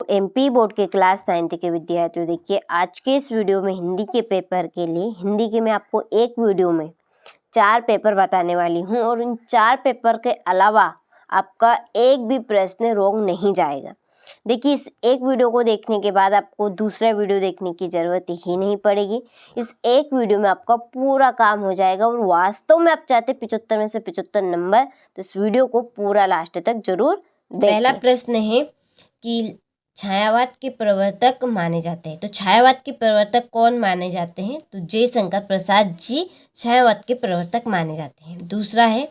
MP board के class 9th के विद्यार्थियों, देखिए आज के इस वीडियो में हिंदी के पेपर के लिए हिंदी के मैं आपको एक वीडियो में 4 पेपर बताने वाली हूँ और इन 4 पेपर के अलावा आपका एक भी प्रश्न रॉन्ग नहीं जाएगा। देखिए इस एक वीडियो को देखने के बाद आपको दूसरा वीडियो देखने की ज़रूरत ही नहीं पड़ेगी। इस एक वीडियो में आपका पूरा काम हो जाएगा और वास्तव में आप चाहते 75 में से 75 नंबर, तो इस वीडियो को पूरा लास्ट तक जरूर देखें। पहला प्रश्न है कि छायावाद के प्रवर्तक माने जाते हैं। तो छायावाद के प्रवर्तक कौन माने जाते हैं? तो जयशंकर प्रसाद जी छायावाद के प्रवर्तक माने जाते हैं। दूसरा है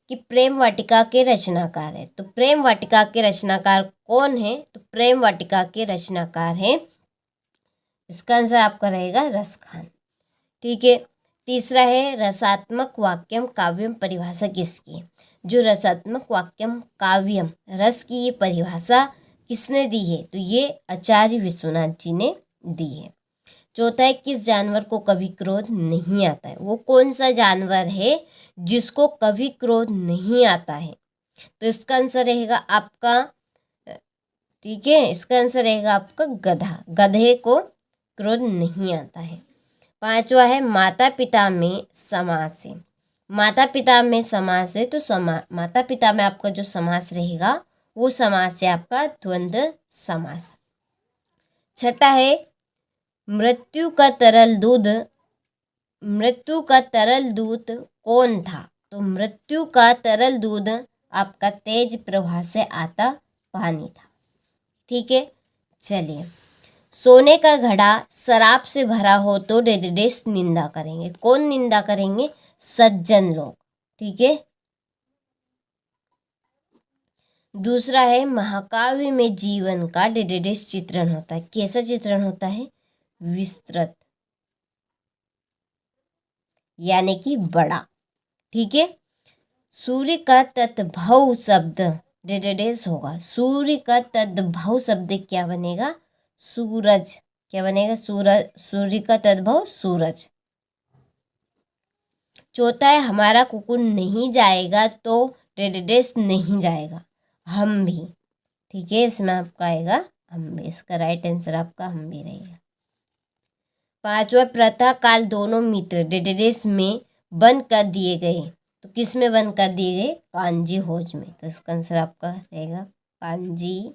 कि प्रेम वाटिका के रचनाकार है। तो प्रेम वाटिका के रचनाकार कौन है? तो प्रेम वाटिका के रचनाकार है, इसका आंसर आपका रहेगा रस खान। ठीक है। तीसरा है रसात्मक वाक्यम काव्यम परिभाषा किसकी? जो रसात्मक वाक्यम काव्यम रस की ये परिभाषा किसने दी है? तो ये आचार्य विश्वनाथ जी ने दी है। चौथा है किस जानवर को कभी क्रोध नहीं आता है? वो कौन सा जानवर है जिसको कभी क्रोध नहीं आता है? तो इसका आंसर रहेगा आपका, ठीक है, इसका आंसर रहेगा आपका गधा। गधे को क्रोध नहीं आता है। पांचवा है माता पिता में समास है। माता पिता में समास है तो माता पिता में आपका जो समास रहेगा वो समास है आपका द्वंद्व समास। छठा है मृत्यु का तरल दूत कौन था? तो मृत्यु का तरल दूध आपका तेज प्रवाह से आता पानी था। ठीक है। चलिए, सोने का घड़ा शराब से भरा हो तो डेडेस निंदा करेंगे। कौन निंदा करेंगे? सज्जन लोग। ठीक है। दूसरा है महाकाव्य में जीवन का डेडेस चित्रण होता है। कैसा चित्रण होता है? विस्तृत, यानी कि बड़ा। ठीक है। सूर्य का तद्भव शब्द डेडेस होगा। सूर्य का तद्भव शब्द क्या बनेगा? सूरज। क्या बनेगा? सूरज। सूर्य का तद्भव सूरज। चौथा है हमारा कुकुर नहीं जाएगा तो डेडेस नहीं जाएगा, हम भी। ठीक है, इसमें आपका आएगा हम भी। इसका राइट आंसर आपका हम भी रहेगा। पांचवा प्रातः काल दोनों मित्र डेडेस में बंद कर दिए गए। तो किस में बंद कर दिए गए? कांजी होज में। तो इसका आंसर आपका रहेगा कांजी।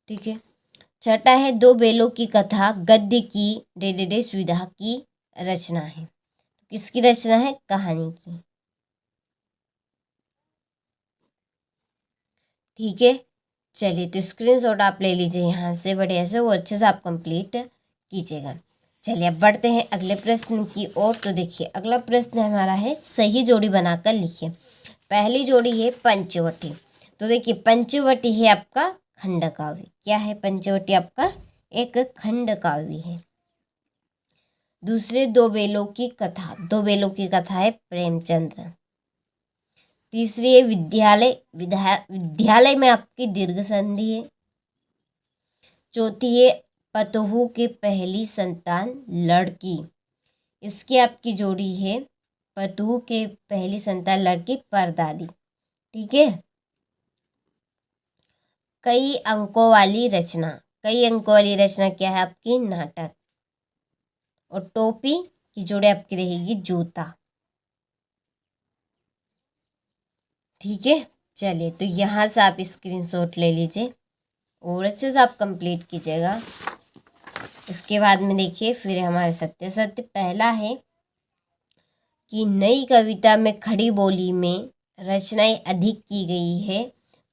ठीक है। छठा है दो बेलों की कथा गद्य की डेडेस विधा की रचना है। किसकी रचना है? कहानी की। ठीक है। चलिए, तो स्क्रीनशॉट आप ले लीजिए यहाँ से बढ़िया से, वो अच्छे से आप कंप्लीट कीजिएगा। चलिए अब बढ़ते हैं अगले प्रश्न की ओर। तो देखिए अगला प्रश्न हमारा है सही जोड़ी बनाकर लिखिए। पहली जोड़ी है पंचवटी। तो देखिए पंचवटी है आपका खंड काव्य। क्या है? पंचवटी आपका एक खंड काव्य है। दूसरे दो बेलों की कथा। दो बेलों की कथा है प्रेमचंद्र। तीसरी है विद्यालय। विद्यालय में आपकी दीर्घ संधि है। चौथी है पतहू के पहली संतान लड़की। इसकी आपकी जोड़ी है पतहू के पहली संतान लड़की परदादी। ठीक है। कई अंकों वाली रचना। कई अंकों वाली रचना क्या है आपकी? नाटक। और टोपी की जोड़ी आपकी रहेगी जूता। ठीक है। चलिए, तो यहाँ से आप स्क्रीनशॉट ले लीजिए और अच्छे से आप कंप्लीट कीजिएगा। इसके बाद में देखिए फिर हमारे सत्य सत्य। पहला है कि नई कविता में खड़ी बोली में रचनाएं अधिक की गई है।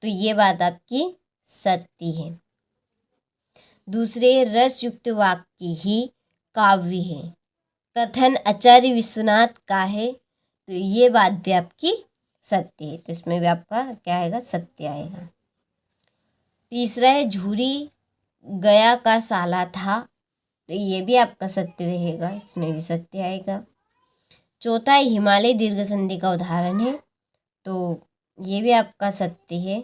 तो ये बात आपकी सत्य है। दूसरे रस युक्त वाक्य ही काव्य है। कथन आचार्य विश्वनाथ का है। तो ये बात भी आपकी सत्य है। तो इसमें भी आपका क्या आएगा? सत्य आएगा। तीसरा है झूरी गया का साला था। तो ये भी आपका सत्य रहेगा, इसमें भी सत्य आएगा। चौथा है हिमालय दीर्घ संधि का उदाहरण है। तो ये भी आपका सत्य है।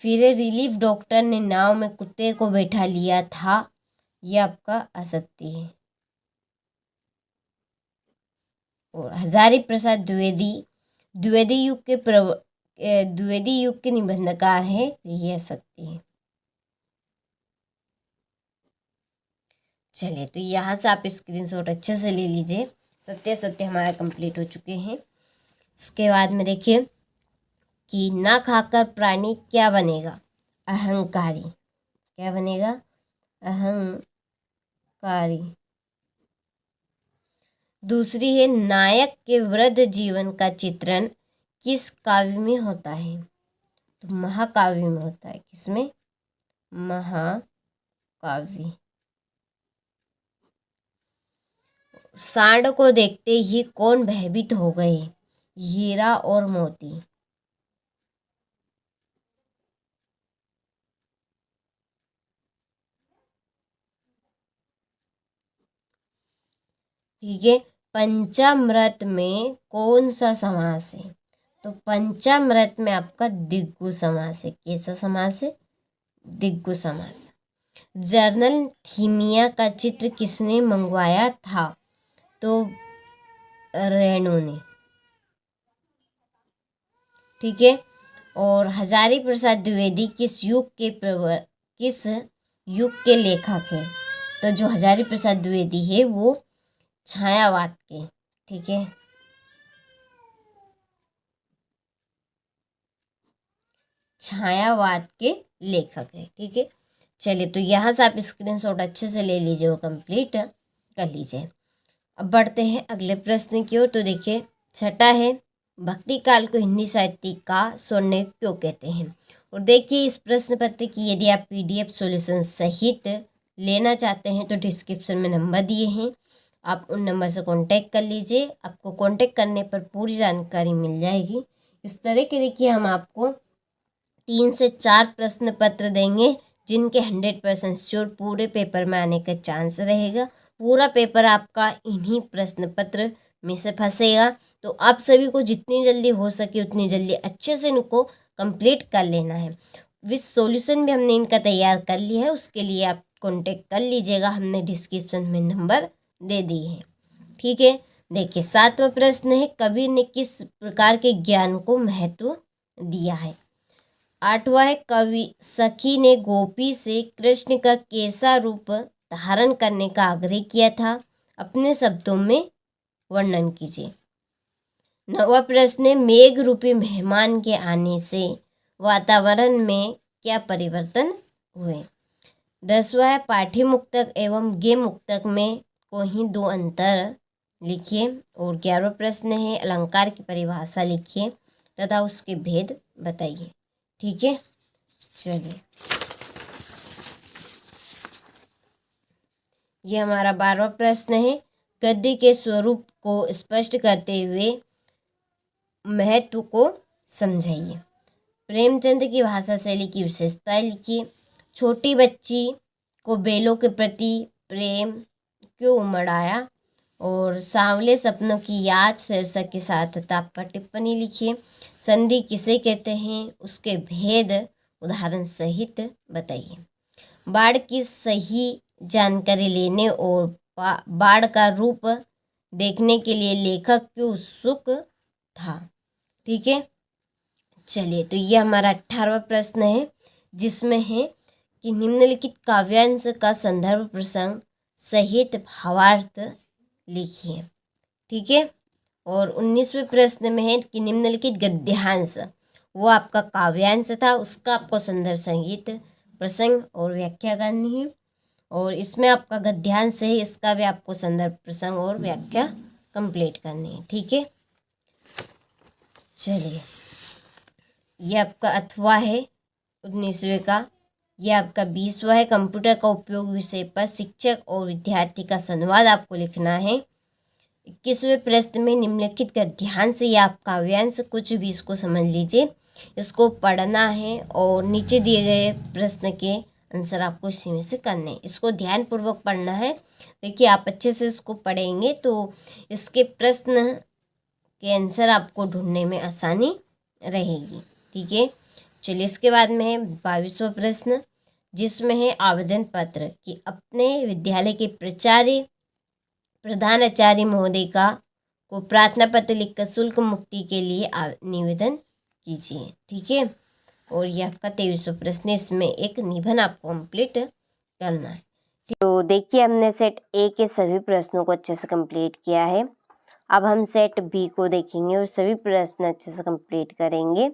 फिर रिलीफ डॉक्टर ने नाव में कुत्ते को बैठा लिया था। ये आपका असत्य है। और हजारी प्रसाद द्विवेदी द्विवेदी युग के निबंधकार है यह सत्य है। चलिए, तो यहाँ से आप स्क्रीनशॉट अच्छे से ले लीजिए। सत्य सत्य हमारा कंप्लीट हो चुके हैं। इसके बाद में देखिए कि ना खाकर प्राणी क्या बनेगा? अहंकारी। क्या बनेगा? अहंकारी। दूसरी है नायक के वृद्ध जीवन का चित्रण किस काव्य में होता है? तो महाकाव्य में होता है। किसमें? महाकाव्य। सांड को देखते ही कौन भयभीत हो गए? हीरा और मोती। ठीक है। पंचामृत में कौन सा समास है? तो पंचामृत में आपका दिग्गु समास है। कैसा समास है? दिग्गु समास। जर्नल थीमिया का चित्र किसने मंगवाया था? तो रेणु ने। ठीक है। और हजारी प्रसाद द्विवेदी किस युग के लेखक है? तो जो हजारी प्रसाद द्विवेदी है वो छायावाद के। ठीक है। छायावाद के लेखक है। ठीक है। चलिए, तो यहाँ से आप स्क्रीनशॉट अच्छे से ले लीजिए और कंप्लीट कर लीजिए। अब बढ़ते हैं अगले प्रश्न की ओर। तो देखिए, छठा है भक्ति काल को हिंदी साहित्य का स्वर्ण युग क्यों कहते हैं? और देखिए, इस प्रश्न पत्र की यदि आप PDF सॉल्यूशन सहित लेना चाहते हैं तो डिस्क्रिप्शन में नंबर दिए हैं, आप उन नंबर से कांटेक्ट कर लीजिए। आपको कांटेक्ट करने पर पूरी जानकारी मिल जाएगी। इस तरह के देखिए हम आपको 3 से 4 प्रश्न पत्र देंगे जिनके 100% श्योर पूरे पेपर में आने का चांस रहेगा। पूरा पेपर आपका इन्हीं प्रश्न पत्र में से फंसेगा। तो आप सभी को जितनी जल्दी हो सके उतनी जल्दी अच्छे से इनको कंप्लीट कर लेना है। विद सॉल्यूशन भी हमने इनका तैयार कर लिया है, उसके लिए आप कांटेक्ट कर लीजिएगा। हमने डिस्क्रिप्शन में नंबर दे दिए हैं। ठीक है। देखिए, 7वां प्रश्न है कबीर ने किस प्रकार के ज्ञान को महत्व दिया है? 8वां है कवि सखी ने गोपी से कृष्ण का कैसा रूप धारण करने का आग्रह किया था? अपने शब्दों में वर्णन कीजिए। 9वां प्रश्न है मेघ रूपी मेहमान के आने से वातावरण में क्या परिवर्तन हुए? 10वां है पाठ्य मुक्तक एवं गेय मुक्तक में कोई 2 अंतर लिखिए। और 11वां प्रश्न है अलंकार की परिभाषा लिखिए तथा उसके भेद बताइए। ठीक है। चलिए, ये हमारा 12वां प्रश्न है गद्य के स्वरूप को स्पष्ट करते हुए महत्व को समझाइए। प्रेमचंद की भाषा शैली की विशेषता लिखिए। छोटी बच्ची को बेलों के प्रति प्रेम क्यों उमड़ आया? और सांवले सपनों की याद शीर्षक के साथ आप पर टिप्पणी लिखिए। संधि किसे कहते हैं? उसके भेद उदाहरण सहित बताइए। बाढ़ की सही जानकारी लेने और बाढ़ का रूप देखने के लिए लेखक क्यों उत्सुक था? ठीक है। चलिए, तो ये हमारा 18वां प्रश्न है जिसमें है कि निम्नलिखित काव्यांश का संदर्भ प्रसंग सहित भावार्थ लिखिए। ठीक है। और 19वें प्रश्न में है कि निम्नलिखित गद्यांश, वो आपका काव्यांश था, उसका आपको संदर्भ संगीत प्रसंग और व्याख्या करनी है। और इसमें आपका गद्यांश है, इसका भी आपको संदर्भ प्रसंग और व्याख्या कंप्लीट करनी है। ठीक है। चलिए, यह आपका अथवा है 19वें का। यह आपका 20वां है कंप्यूटर का उपयोग विषय पर शिक्षक और विद्यार्थी का संवाद आपको लिखना है। 21वें प्रश्न में निम्नलिखित का ध्यान से या आप काव्यांश कुछ भी इसको समझ लीजिए, इसको पढ़ना है और नीचे दिए गए प्रश्न के आंसर आपको इसी में से करने हैं। इसको ध्यानपूर्वक पढ़ना है। देखिए, आप अच्छे से इसको पढ़ेंगे तो इसके प्रश्न के आंसर आपको ढूंढने में आसानी रहेगी। ठीक है। चलिए, इसके बाद में है 22वां प्रश्न जिसमें है आवेदन पत्र कि अपने विद्यालय के प्रधानाचार्य महोदय का को प्रार्थना पत्र लिखकर शुल्क मुक्ति के लिए निवेदन कीजिए। ठीक है, और ये आपका 23वां प्रश्न, इसमें एक निबंध आपको कंप्लीट करना है। तो देखिए हमने सेट ए के सभी प्रश्नों को अच्छे से कंप्लीट किया है। अब हम सेट बी को देखेंगे और सभी प्रश्न अच्छे से कंप्लीट करेंगे।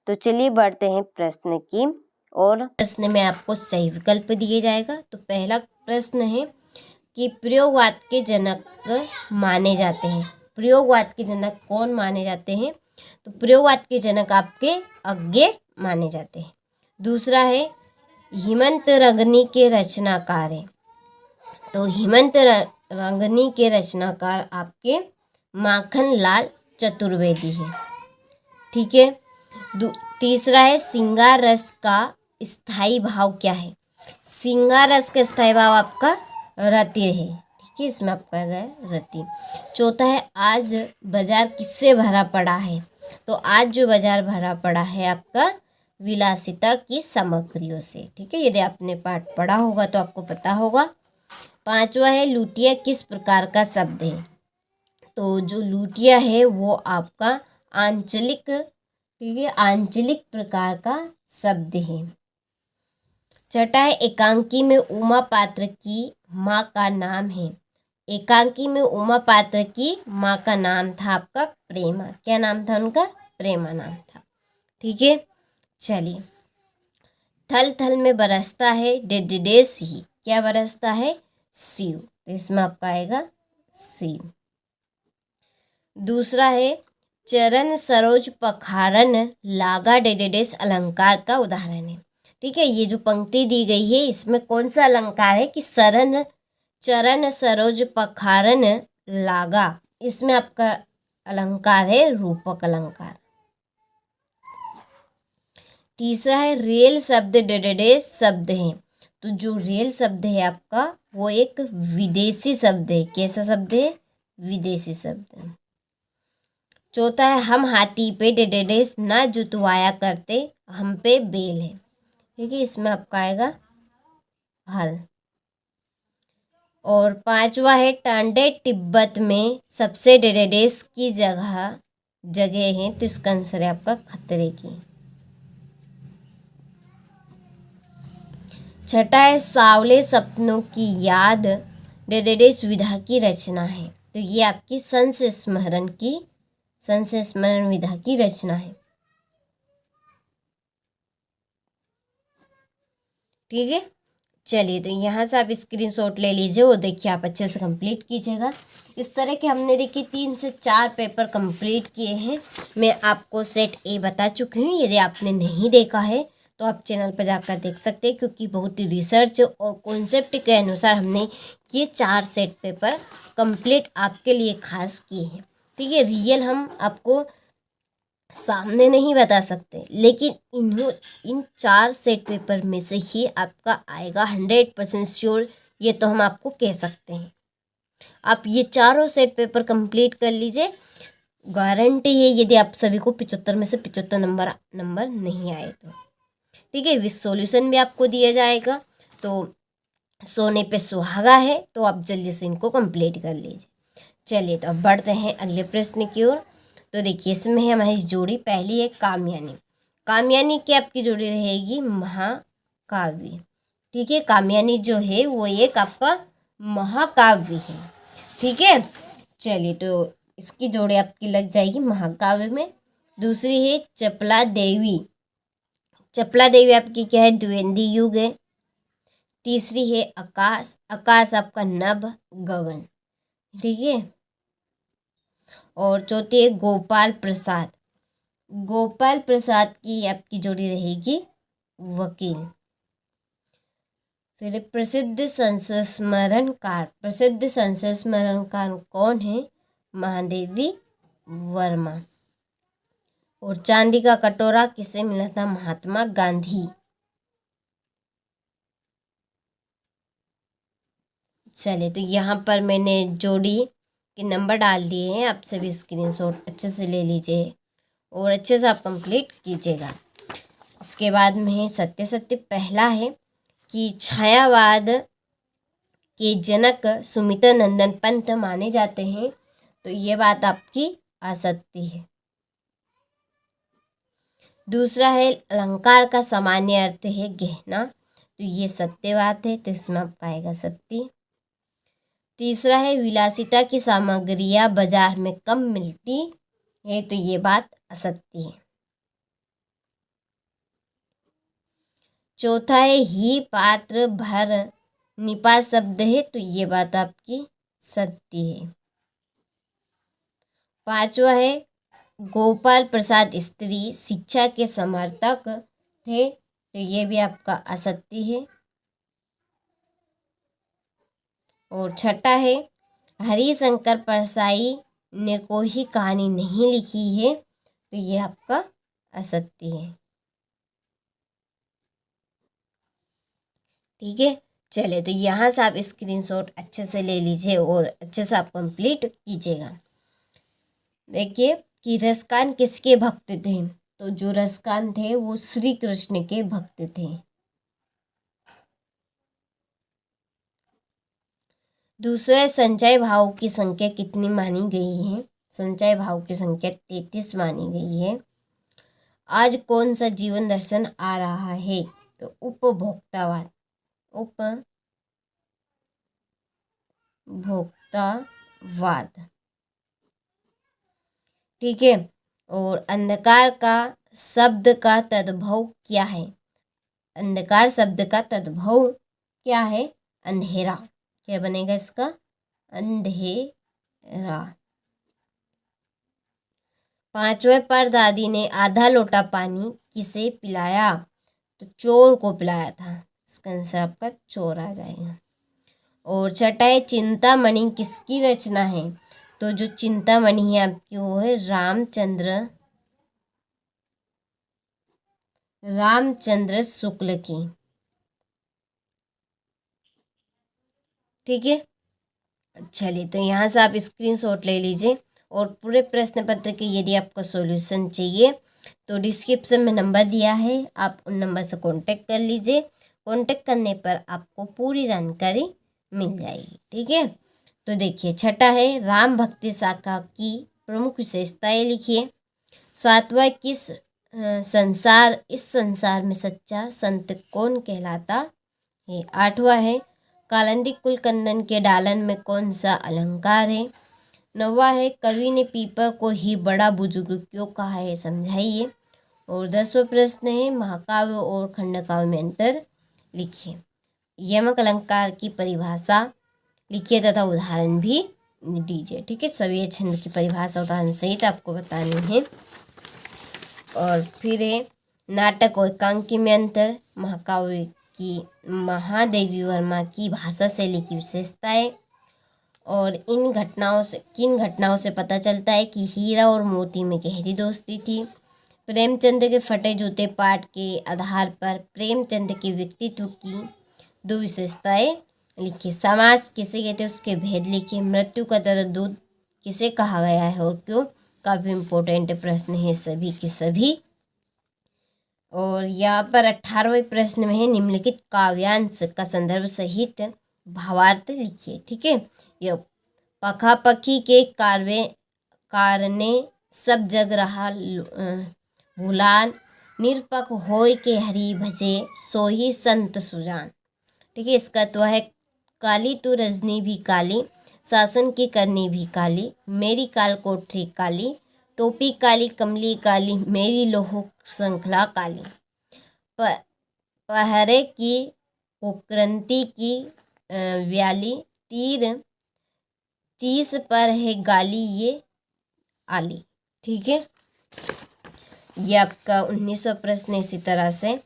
तो चलिए बढ़ते हैं प्रश्न की और प्रश्न में आपको सही विकल्प दिए जाएगा। तो पहला प्रश्न है कि प्रयोगवाद के जनक माने जाते हैं। प्रयोगवाद के जनक कौन माने जाते हैं? तो प्रयोगवाद के जनक आपके अज्ञे माने जाते हैं। दूसरा है हेमंत रंगनी के रचनाकार हैं। तो हेमंत रंगनी के रचनाकार आपके माखन लाल चतुर्वेदी है। ठीक है, तीसरा है श्रृंगार रस का स्थायी भाव क्या है? श्रृंगार रस का स्थायी भाव आपका रति है। ठीक है, इसमें आपका है रति। चौथा है आज बाजार किससे भरा पड़ा है? तो आज जो बाजार भरा पड़ा है आपका विलासिता की सामग्रियों से। ठीक है, यदि आपने पाठ पढ़ा होगा तो आपको पता होगा। पांचवा है लुटिया किस प्रकार का शब्द है? तो जो लुटिया है वो आपका आंचलिक, ठीक है, आंचलिक प्रकार का शब्द है। छठा है एकांकी में उमा पात्र की माँ का नाम है। एकांकी में उमा पात्र की माँ का नाम था आपका प्रेमा। क्या नाम था उनका? प्रेमा नाम था। ठीक है, चलिए। थल थल में बरसता है डेडेस ही, क्या बरसता है? शिव। तो इसमें आपका आएगा शिव। दूसरा है चरण सरोज पखारन लागा डेडेस अलंकार का उदाहरण है। ठीक है, ये जो पंक्ति दी गई है इसमें कौन सा अलंकार है कि चरण सरोज पखारन लागा, इसमें आपका अलंकार है रूपक अलंकार। तीसरा है रेल शब्द डेडेस शब्द है। तो जो रेल शब्द है आपका वो एक विदेशी शब्द है। कैसा शब्द है? विदेशी शब्द है। चौथा है हम हाथी पे डेडेस ना जुतवाया करते, हम पे बेल है। ठीक है, इसमें आपका आएगा हल। और पांचवा है टांडे तिब्बत में सबसे डेडेस की जगह है। तो इसका आंसर है आपका खतरे की। छठा है सावले सपनों की याद डेडेस विधा की रचना है। तो ये आपकी संस्मरण विधा की रचना है। ठीक है, चलिए तो यहाँ से आप स्क्रीनशॉट ले लीजिए और देखिए आप अच्छे से कंप्लीट कीजिएगा। इस तरह के हमने देखिए 3 से 4 पेपर कंप्लीट किए हैं। मैं आपको सेट ए बता चुकी हूँ। यदि आपने नहीं देखा है तो आप चैनल पर जाकर देख सकते हैं, क्योंकि बहुत ही रिसर्च और कॉन्सेप्ट के अनुसार हमने ये 4 सेट पेपर कंप्लीट आपके लिए खास किए हैं। ठीक है, रियल हम आपको सामने नहीं बता सकते, लेकिन इन 4 सेट पेपर में से ही आपका आएगा 100% श्योर, ये तो हम आपको कह सकते हैं। आप ये चारों सेट पेपर कंप्लीट कर लीजिए, गारंटी है यदि आप सभी को 75 में से 75 नंबर नहीं आए तो। ठीक है, विद सॉल्यूशन भी आपको दिया जाएगा। तो सोने पे सुहागा है, तो आप जल्दी से इनको कंप्लीट कर लीजिए। चलिए तो अब बढ़ते हैं अगले प्रश्न की ओर। तो देखिए इसमें है हमारी जोड़ी, पहली है कामयानी। कामयानी की आपकी जोड़ी रहेगी महाकाव्य। ठीक है, कामयानी जो है वो एक आपका महाकाव्य है। ठीक है, चलिए तो इसकी जोड़ी आपकी लग जाएगी महाकाव्य में। दूसरी है चपला देवी। चपला देवी आपकी क्या है? द्विवेदी युग है। तीसरी है आकाश। आकाश आपका नभ गगन। ठीक है, और चौथी है गोपाल प्रसाद। गोपाल प्रसाद की आपकी जोड़ी रहेगी वकील। फिर प्रसिद्ध संस्मरणकार। प्रसिद्ध संस्मरणकार कौन है? महादेवी वर्मा। और चांदी का कटोरा किसे मिला था? महात्मा गांधी। चलिए तो यहाँ पर मैंने जोड़ी के नंबर डाल दिए हैं, आप सभी स्क्रीनशॉट अच्छे से ले लीजिए और अच्छे से आप कंप्लीट कीजिएगा। इसके बाद में सत्य पहला है कि छायावाद के जनक सुमित्रानंद पंत माने जाते हैं। तो ये बात आपकी असत्य है। दूसरा है अलंकार का सामान्य अर्थ है गहना, तो ये सत्य बात है, तो इसमें आपका आएगा सत्य। तीसरा है विलासिता की सामग्रियां बाजार में कम मिलती है, तो ये बात असत्य है। चौथा है ही पात्र भर निपा शब्द है, तो ये बात आपकी सत्य है। पांचवा है गोपाल प्रसाद स्त्री शिक्षा के समर्थक थे, तो ये भी आपका असत्य है। और छठा है हरिशंकर परसाई ने कोई कहानी नहीं लिखी है, तो ये आपका असत्य है। ठीक है, चलिए तो यहाँ से आप स्क्रीनशॉट अच्छे से ले लीजिए और अच्छे से आप कंप्लीट कीजिएगा। देखिए कि रसकान किसके भक्त थे, तो जो रसकान थे वो श्री कृष्ण के भक्त थे। दूसरे संचय भाव की संख्या कितनी मानी गई है, संचय भाव की संख्या 33 मानी गई है। आज कौन सा जीवन दर्शन आ रहा है, तो उपभोक्तावाद, उपभोक्तावाद। ठीक है, और अंधकार का शब्द का तद्भव क्या है, अंधकार शब्द का तद्भव क्या है, अंधेरा। क्या बनेगा इसका, अंधेरा। पांचवें पर दादी ने आधा लोटा पानी किसे पिलाया, तो चोर को पिलाया था, इसका आंसर आपका चोर आ जाएगा। और छठा है चिंतामणि किसकी रचना है, तो जो चिंतामणि है आपकी वो है रामचंद्र शुक्ल की। ठीक है, चलिए तो यहाँ से आप स्क्रीनशॉट ले लीजिए और पूरे प्रश्न पत्र के यदि आपको सॉल्यूशन चाहिए तो डिस्क्रिप्शन में नंबर दिया है, आप उन नंबर से कांटेक्ट कर लीजिए। कांटेक्ट करने पर आपको पूरी जानकारी मिल जाएगी। ठीक है, तो देखिए छठा है राम भक्ति शाखा की प्रमुख विशेषताएं लिखिए। सातवां इस संसार में सच्चा संत कौन कहलाता है। आठवां है कालिंदी कुलकंदन के डालन में कौन सा अलंकार है। नौवां है कवि ने पीपर को ही बड़ा बुजुर्ग क्यों कहा है, समझाइए। और 10वां प्रश्न है महाकाव्य और खंडकाव्य में अंतर लिखिए। यमक अलंकार की परिभाषा लिखिए तथा उदाहरण भी दीजिए। ठीक है, सभी छंद की परिभाषा उदाहरण सहित आपको बतानी है। और फिर है नाटक और एकांकी में अंतर, महाकाव्य की महादेवी वर्मा की भाषा शैली की विशेषताएं, और किन घटनाओं से पता चलता है कि हीरा और मोती में गहरी दोस्ती थी। प्रेमचंद के फटे जूते पाठ के आधार पर प्रेमचंद के व्यक्तित्व की 2 विशेषताएं लिखिए। समाज किसे कहते हैं उसके भेद लिखिए। मृत्यु का तरह दूध किसे कहा गया है और क्यों, काफ़ी इम्पोर्टेंट प्रश्न है सभी के सभी। और यहाँ पर 18वें प्रश्न में है निम्नलिखित काव्यांश का संदर्भ सहित भावार्थ लिखिए। ठीक है, यह पखापखी के कारणे सब जग रहा भूलान, निरपक होय के हरि भजे सोही संत सुजान। ठीक है, इसका तो है काली तू रजनी भी काली, शासन की करनी भी काली, मेरी काल कोठरी काली, टोपी काली कमली काली, मेरी लोह श्रृंखला काली, पहरे की उक्रांति की व्याली, तीर 30 पर है गाली ये आली। ठीक है, ये आपका 19वां प्रश्न। इसी तरह से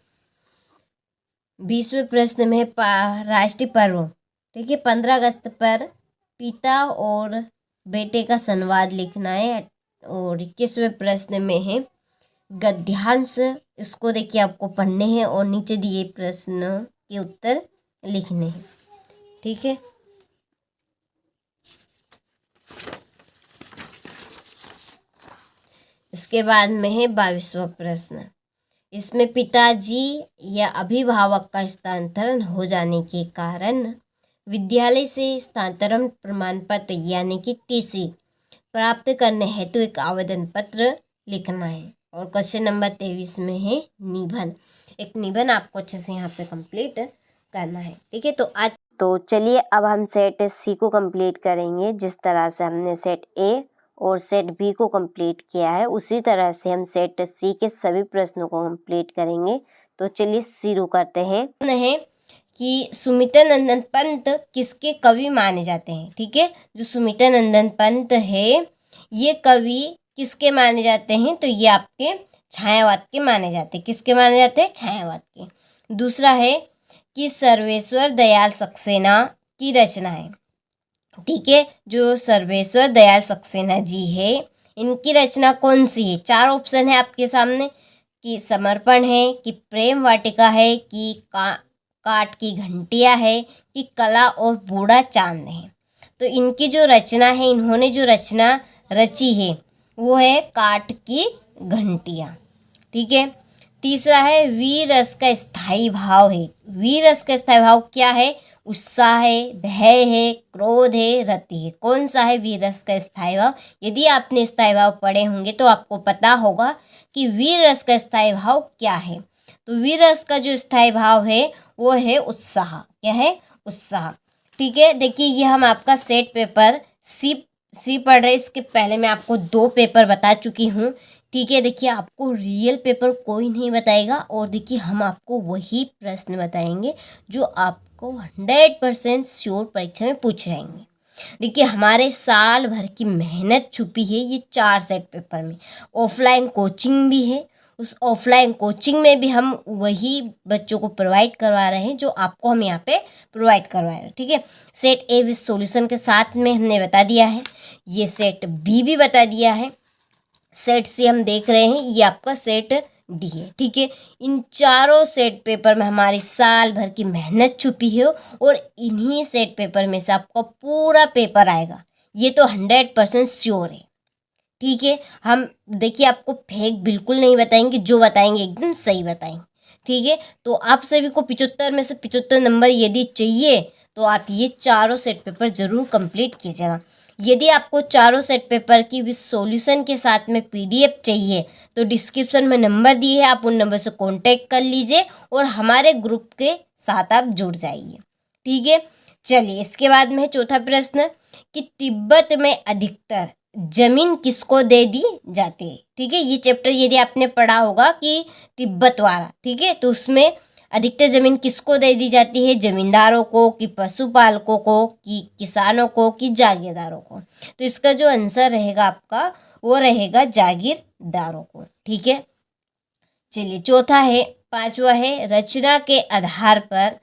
20वें प्रश्न में राष्ट्रीय पर्व। ठीक है, 15 अगस्त पर पिता और बेटे का संवाद लिखना है। और 21वें प्रश्न में है गद्यांश, इसको देखिए आपको पढ़ने हैं और नीचे दिए प्रश्न के उत्तर लिखने हैं। ठीक है, इसके बाद में है 22वां प्रश्न। इसमें पिताजी या अभिभावक का स्थानांतरण हो जाने के कारण विद्यालय से स्थानांतरण प्रमाण पत्र यानी कि टीसी प्राप्त करने हेतु एक आवेदन पत्र लिखना है। और क्वेश्चन नंबर 23 में है निबंध। एक निबंध आपको अच्छे से यहाँ पे कंप्लीट करना है। ठीक है, तो चलिए अब हम सेट सी को कंप्लीट करेंगे। जिस तरह से हमने सेट ए और सेट बी को कंप्लीट किया है, उसी तरह से हम सेट सी के सभी प्रश्नों को कंप्लीट करेंगे। तो चलिए शुरू करते हैं। कि सुमित्रानंदन पंत किसके कवि माने जाते हैं। ठीक है, जो सुमित्रानंदन पंत है ये कवि किसके माने जाते हैं, तो ये आपके छायावाद के माने जाते हैं। किसके माने जाते हैं, छायावाद के। दूसरा है कि सर्वेश्वर दयाल सक्सेना की रचना है। ठीक है, जो सर्वेश्वर दयाल सक्सेना जी है इनकी रचना कौन सी है। 4 ऑप्शन है आपके सामने कि समर्पण है, कि प्रेम वाटिका है, कि काट की घंटियाँ है, कि कला और बूढ़ा चांद है। तो इनकी जो रचना है, इन्होंने जो रचना रची है वो है काट की घंटियाँ। ठीक है, तीसरा है वीर रस का स्थायी भाव है। वीर रस का स्थायी भाव क्या है, उत्साह है, भय है, क्रोध है, रति है। कौन सा है वीर रस का स्थायी भाव। यदि आपने स्थायी भाव पढ़े होंगे तो आपको पता होगा कि वीर रस का स्थायी भाव क्या है। तो वीर रस का जो स्थायी भाव है वो है उत्साह। क्या है, उत्साह। ठीक है, देखिए ये हम आपका सेट पेपर सी पढ़ रहे। इसके पहले मैं आपको 2 पेपर बता चुकी हूँ। ठीक है, देखिए आपको रियल पेपर कोई नहीं बताएगा, और देखिए हम आपको वही प्रश्न बताएंगे जो आपको 100% श्योर परीक्षा में पूछे जाएंगे। देखिए हमारे साल भर की मेहनत छुपी है ये 4 सेट पेपर में। ऑफलाइन कोचिंग भी है, उस ऑफलाइन कोचिंग में भी हम वही बच्चों को प्रोवाइड करवा रहे हैं जो आपको हम यहाँ पे प्रोवाइड करवा रहे हैं। ठीक है, सेट ए विद सॉल्यूशन के साथ में हमने बता दिया है, ये सेट बी भी बता दिया है। सेट सी हम देख रहे हैं, ये आपका सेट डी है। ठीक है, इन चारों सेट पेपर में हमारी साल भर की मेहनत छुपी है, और इन्हीं सेट पेपर में से आपका पूरा पेपर आएगा, ये तो 100% श्योर है। ठीक है, हम देखिए आपको फेक बिल्कुल नहीं बताएंगे, जो बताएंगे एकदम सही बताएंगे। ठीक है, तो आप सभी को 75 में से 75 नंबर यदि चाहिए तो आप ये चारों सेट पेपर जरूर कंप्लीट कीजिएगा। यदि आपको चारों सेट पेपर की विद सॉल्यूशन के साथ में PDF चाहिए तो डिस्क्रिप्शन में नंबर दिए है, आप उन नंबर से कांटेक्ट कर लीजिए और हमारे ग्रुप के साथ आप जुड़ जाइए। ठीक है, चलिए इसके बाद में चौथा प्रश्न कि तिब्बत में अधिकतर जमीन किसको दे दी जाती है। ठीक है, ये चैप्टर यदि आपने पढ़ा होगा कि तिब्बत वाला, ठीक है, तो उसमें अधिकतर जमीन किसको दे दी जाती है, जमींदारों को, कि पशुपालकों को, कि किसानों को, कि जागीरदारों को। तो इसका जो आंसर रहेगा आपका वो रहेगा जागीरदारों को। ठीक है, चलिए चौथा है, 5वां है रचना के आधार पर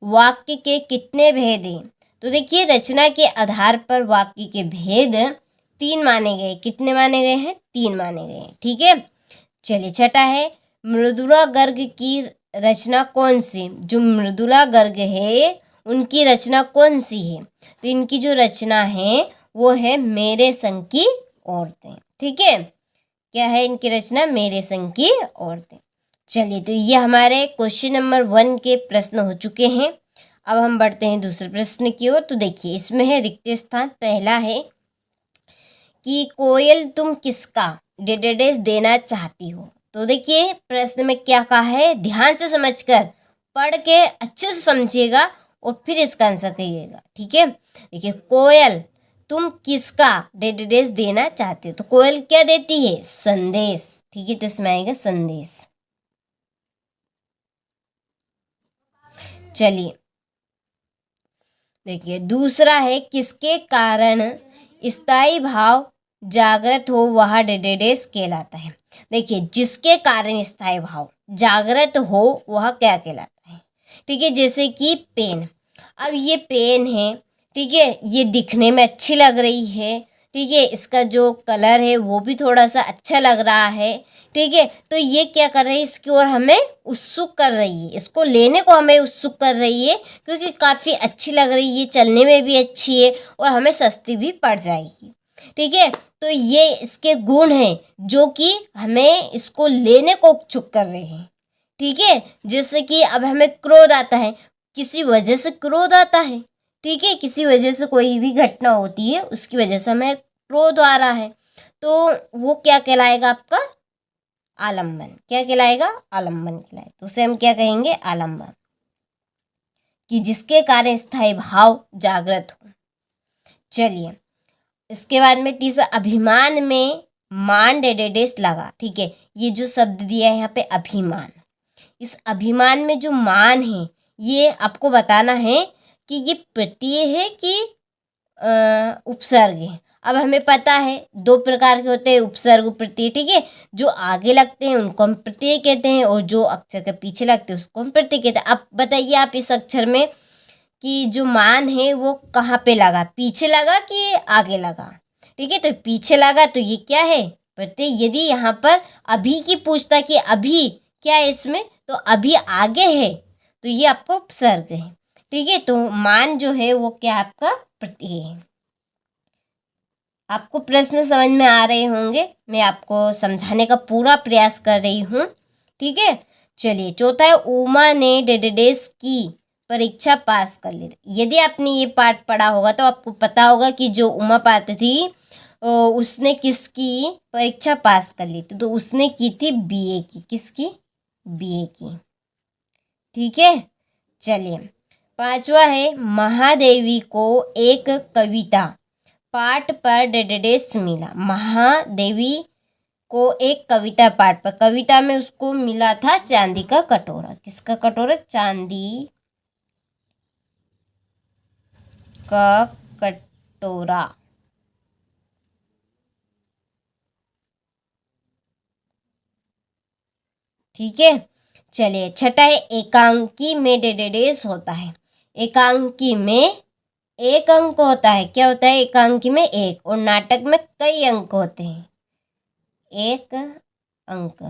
वाक्य के कितने भेद हैं। तो देखिए रचना के आधार पर वाक्य के भेद 3 माने गए। कितने माने गए हैं, 3 माने गए हैं। ठीक है, चलिए छठा है मृदुला गर्ग की रचना कौन सी। जो मृदुला गर्ग है उनकी रचना कौन सी है, तो इनकी जो रचना है वो है मेरे संग की औरतें। ठीक है, क्या है इनकी रचना, मेरे संग की औरतें। चलिए तो ये हमारे क्वेश्चन नंबर 1 के प्रश्न हो चुके हैं। अब हम बढ़ते हैं दूसरे प्रश्न की ओर। तो देखिए इसमें है रिक्त स्थान। पहला है कि कोयल तुम किसका डेडेडेस देना चाहती हो। तो देखिए प्रश्न में क्या कहा है, ध्यान से समझकर पढ़ के अच्छे से समझिएगा और फिर इसका आंसर करिएगा। ठीक है, देखिए कोयल तुम किसका डेडेडेस देना चाहते हो। तो कोयल क्या देती है, संदेश। ठीक है, तो इसमें आएगा संदेश। चलिए देखिए दूसरा है किसके कारण स्थायी भाव जागृत हो वह डेडेडेस कहलाता है। देखिए जिसके कारण स्थायी भाव जागृत हो वह क्या कहलाता है। ठीक है, जैसे कि पेन। अब ये पेन है, ठीक है, ये दिखने में अच्छी लग रही है। ठीक है, इसका जो कलर है वो भी थोड़ा सा अच्छा लग रहा है। ठीक है, तो ये क्या कर रही है, इसकी ओर हमें उत्सुक कर रही है, इसको लेने को हमें उत्सुक कर रही है क्योंकि काफ़ी अच्छी लग रही है, चलने में भी अच्छी है और हमें सस्ती भी पड़ जाएगी। ठीक है, तो ये इसके गुण हैं जो कि हमें इसको लेने को उत्सुक कर रहे हैं। ठीक है, जैसे कि अब हमें क्रोध आता है, किसी वजह से क्रोध आता है। ठीक है, किसी वजह से कोई भी घटना होती है उसकी वजह से हमें प्रो द्वारा है, तो वो क्या कहलाएगा आपका आलम्बन। क्या कहलाएगा? आलम्बन कहलाएगा। तो उसे हम क्या कहेंगे? आलम्बन, कि जिसके कारण स्थायी भाव जागृत हो। चलिए, इसके बाद में तीसरा, अभिमान में मान डेडेडेस लगा। ठीक है, ये जो शब्द दिया है यहाँ पे अभिमान, इस अभिमान में जो मान है ये आपको बताना है कि ये प्रत्यय है कि उपसर्ग है। अब हमें पता है दो प्रकार के होते हैं, उपसर्ग प्रत्यय। ठीक है, जो आगे लगते हैं उनको हम प्रत्यय कहते हैं, और जो अक्षर के पीछे लगते हैं उसको हम प्रत्यय कहते हैं। अब बताइए आप इस अक्षर में कि जो मान है वो कहाँ पे लगा, पीछे लगा कि आगे लगा? ठीक है, तो पीछे लगा, तो ये क्या है? प्रत्यय। यदि यहाँ पर अभी की पूछता कि अभी क्या है इसमें, तो अभी आगे है, तो ये आपका उपसर्ग है। ठीक है, तो मान जो है वो क्या आपका प्रत्यय है। आपको प्रश्न समझ में आ रहे होंगे, मैं आपको समझाने का पूरा प्रयास कर रही हूँ। ठीक है, चलिए चौथा है, उमा ने डेडेडेस की परीक्षा पास कर ली। यदि आपने ये पाठ पढ़ा होगा तो आपको पता होगा कि जो उमा पात्र थी उसने किसकी परीक्षा पास कर ली थी? तो उसने की थी बीए की। किसकी? बीए की। ठीक है, चलिए पांचवा है, महादेवी को एक कविता पाठ पर डेडेडेस मिला। महादेवी को एक कविता पाठ पर, कविता में उसको मिला था चांदी का कटोरा। किसका कटोरा? चांदी का कटोरा। ठीक है, चलिए छठा है, एकांकी में डेडेडेस होता है। एकांकी में एक अंक होता है। क्या होता है एकांकी में? एक। और नाटक में कई अंक होते हैं, एक अंक।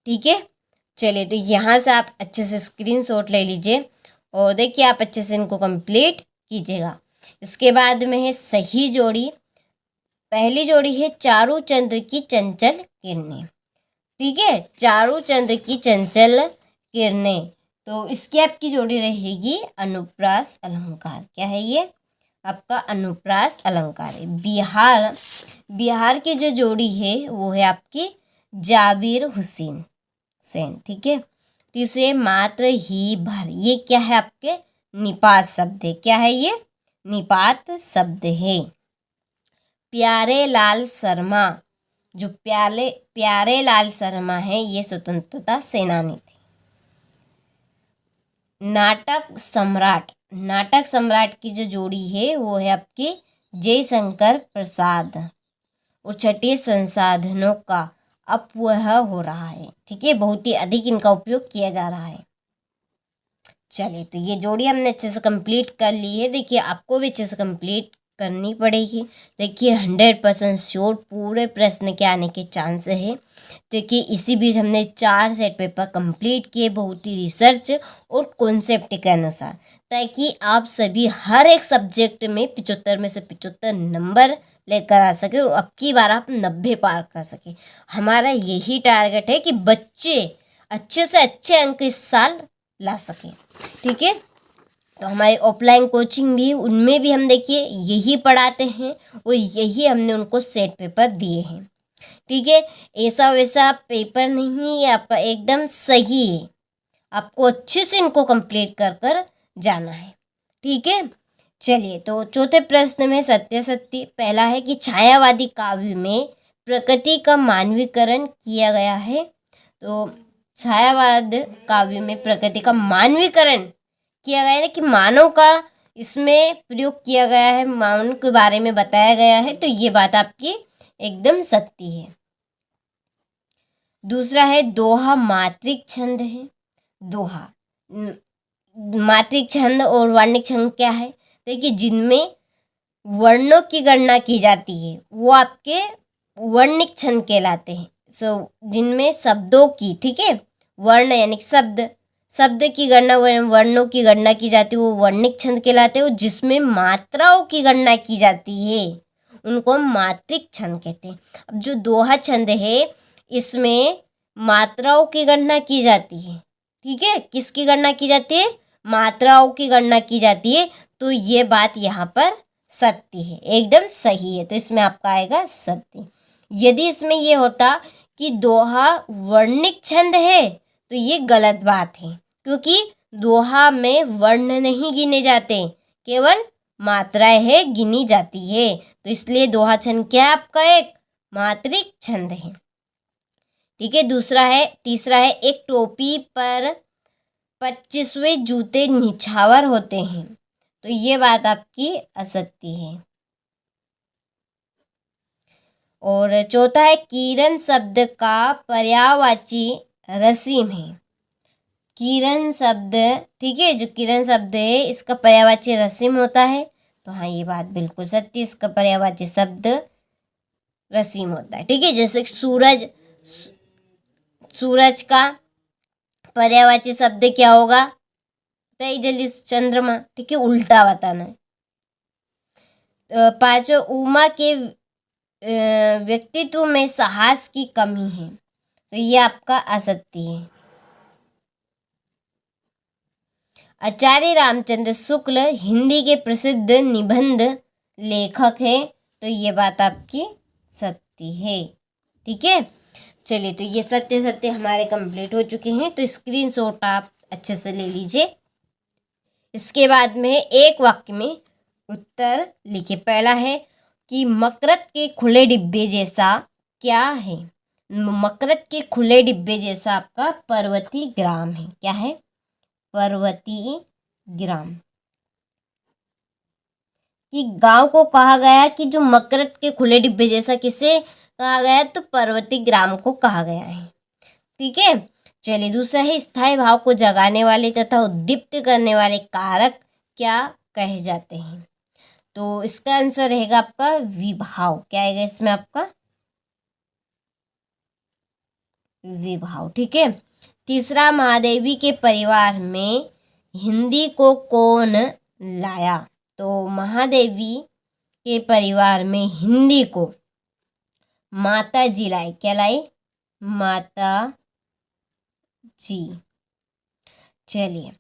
ठीक है, चलिए तो यहाँ से आप अच्छे से स्क्रीनशॉट ले लीजिए और देखिए आप अच्छे से इनको कंप्लीट कीजिएगा। इसके बाद में है सही जोड़ी। पहली जोड़ी है चारू चंद्र की चंचल किरणें। ठीक है, चारू चंद्र की चंचल किरणें, तो इसकी आपकी जोड़ी रहेगी अनुप्रास अलंकार। क्या है ये? आपका अनुप्रास अलंकार है। बिहार की जो जोड़ी है वो है आपकी जाबिर हुसैन। ठीक है, तीसरे मात्र ही भर, ये क्या है? आपके निपात शब्द है। क्या है ये? निपात शब्द है। प्यारे लाल शर्मा, जो प्यारे लाल शर्मा है ये स्वतंत्रता सेनानी थे। नाटक सम्राट की जो जोड़ी है वो है आपकी जयशंकर प्रसाद। और छठे, संसाधनों का अपव्यय हो रहा है। ठीक है, बहुत ही अधिक इनका उपयोग किया जा रहा है। चलिए, तो ये जोड़ी हमने अच्छे से कंप्लीट कर ली है। देखिए आपको भी अच्छे से कंप्लीट करनी पड़ेगी। देखिए 100% श्योर पूरे प्रश्न के आने के चांस है। देखिए इसी बीच हमने 4 सेट पेपर कंप्लीट किए, बहुत ही रिसर्च और कॉन्सेप्ट के अनुसार, ताकि आप सभी हर एक सब्जेक्ट में 75 में से 75 नंबर लेकर आ सके और अब की बार आप 90 पार कर सके। हमारा यही टारगेट है कि बच्चे अच्छे से अच्छे अंक इस साल ला सके। ठीक है, तो हमारे ऑफलाइन कोचिंग भी, उनमें भी हम देखिए यही पढ़ाते हैं और यही हमने उनको सेट पेपर दिए हैं। ठीक है, ऐसा वैसा पेपर नहीं है, आपका एकदम सही है। आपको अच्छे से इनको कंप्लीट कर कर जाना है। ठीक है, चलिए तो चौथे प्रश्न में सत्य पहला है कि छायावादी काव्य में प्रकृति का मानवीकरण किया गया है। तो छायावाद काव्य में प्रकृति का मानवीकरण किया गया है कि मानव का इसमें प्रयोग किया गया है, मानव के बारे में बताया गया है। तो ये बात आपकी एकदम सत्य है। दूसरा है दोहा मात्रिक छंद है। दोहा मात्रिक छंद और वर्णिक छंद क्या है? देखिए जिनमें वर्णों की गणना की जाती है वो आपके वर्णिक छंद कहलाते हैं। जिनमें शब्दों की, ठीक है, वर्ण यानी शब्द की गणना, वर्णों की गणना की जाती है वो वर्णिक छंद कहलाते हैं। जिसमें मात्राओं की गणना की जाती है उनको हम मात्रिक छंद कहते हैं। अब जो दोहा छंद है इसमें मात्राओं की गणना की जाती है। ठीक है, किसकी गणना की जाती है? मात्राओं की गणना की जाती है। तो ये बात यहाँ पर सत्य है, एकदम सही है। तो इसमें आपका आएगा सत्य। यदि इसमें ये होता कि दोहा वर्णिक छंद है तो ये गलत बात है, क्योंकि दोहा में वर्ण नहीं गिने जाते, केवल मात्राएं है गिनी जाती है। तो इसलिए दोहा छंद क्या है आपका? एक मात्रिक छंद है। ठीक है। तीसरा है एक टोपी पर 25वें जूते निछावर होते हैं। तो ये बात आपकी असत्य है। और चौथा है किरण शब्द का पर्यायवाची रसीम है। किरण शब्द, ठीक है, जो किरण शब्द है इसका पर्यायवाची रसीम होता है। तो हाँ, ये बात बिल्कुल सत्य, इसका पर्यायवाची शब्द रसीम होता है। ठीक है। जैसे सूरज का पर्यायवाची शब्द क्या होगा? बताइए जल्दी। चंद्रमा। ठीक है, उल्टा बताना है। पांचवा, उमा के व्यक्तित्व में साहस की कमी है। तो ये आपका असत्य है। आचार्य रामचंद्र शुक्ल हिंदी के प्रसिद्ध निबंध लेखक है। तो ये बात आपकी सत्य है। ठीक है। चलिए, तो ये सत्य हमारे कंप्लीट हो चुके हैं। तो स्क्रीनशॉट आप अच्छे से ले लीजिए। इसके बाद में एक वाक्य में उत्तर लिखिए। पहला है कि मकरत के खुले डिब्बे जैसा क्या है? मकरत के खुले डिब्बे जैसा आपका पर्वती ग्राम है। क्या है? पर्वती ग्राम। कि गांव को कहा गया कि जो मकरत के खुले डिब्बे जैसा किसे कहा गया? तो पर्वती ग्राम को कहा गया है। ठीक है। चलिए, दूसरा है स्थायी भाव को जगाने वाले तथा उद्दीप्त करने वाले कारक क्या कहे जाते हैं? तो इसका आंसर रहेगा आपका विभाव। क्या आएगा इसमें? आपका विभाव। ठीक है। तीसरा, महादेवी के परिवार में हिंदी को कौन लाया? तो महादेवी के परिवार में हिंदी को माता जी लाई। क्या लाई? माता जी। चलिए,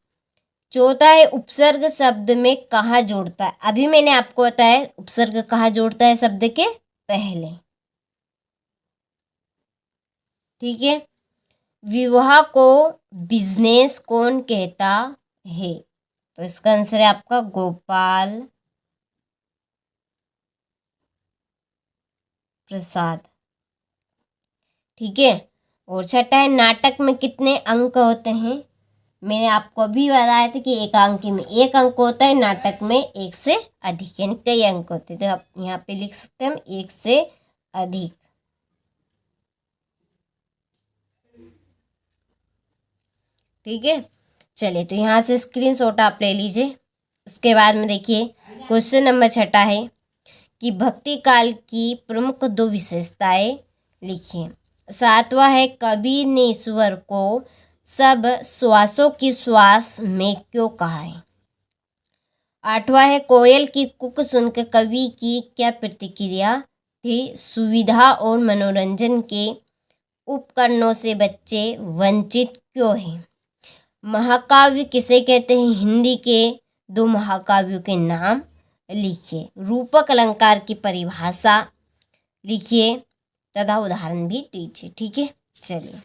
चौथा है उपसर्ग शब्द में कहाँ जोड़ता है? अभी मैंने आपको बताया उपसर्ग कहाँ जोड़ता है? शब्द के पहले। ठीक है। विवाह को बिजनेस कौन कहता है? तो इसका आंसर है आपका गोपाल प्रसाद। ठीक है। और छठा है नाटक में कितने अंक होते हैं? मैंने आपको अभी बताया था कि एकांकी में एक अंक होता है, नाटक में एक से अधिक, यानी कई अंक होते हैं। तो आप यहाँ पे लिख सकते हैं हम एक से अधिक। ठीक है। चलिए, तो यहाँ से स्क्रीनशॉट आप ले लीजिए। इसके बाद में देखिए क्वेश्चन नंबर छठा है कि भक्ति काल की प्रमुख 2 विशेषताएं लिखिए। सातवां है कबीर ने ईश्वर को सब श्वासों की श्वास में क्यों कहा है? आठवां है कोयल की कुक सुनकर कवि की क्या प्रतिक्रिया थी? सुविधा और मनोरंजन के उपकरणों से बच्चे वंचित क्यों हैं? महाकाव्य किसे कहते हैं? हिंदी के 2 महाकाव्यों के नाम लिखिए। रूपक अलंकार की परिभाषा लिखिए तथा उदाहरण भी दीजिए। ठीक है। चलिए,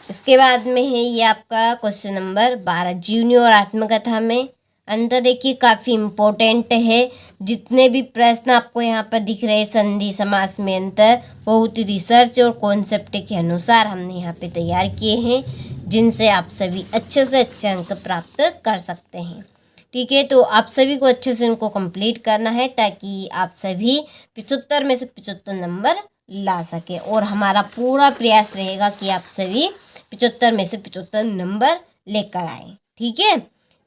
इसके बाद में है ये आपका क्वेश्चन नंबर 12, जीवनी और आत्मकथा में अंतर। देखिए काफ़ी इम्पोर्टेंट है। जितने भी प्रश्न आपको यहाँ पर दिख रहे हैं संधि समास में अंतर, बहुत रिसर्च और कॉन्सेप्ट के अनुसार हमने यहाँ पे तैयार किए हैं, जिनसे आप सभी अच्छे से अच्छे अंक प्राप्त कर सकते हैं। ठीक है। तो आप सभी को अच्छे से इनको कंप्लीट करना है ताकि आप सभी 75 में से 75 नंबर ला सके। और हमारा पूरा प्रयास रहेगा कि आप सभी 75 में से 75 नंबर लेकर आए। ठीक है।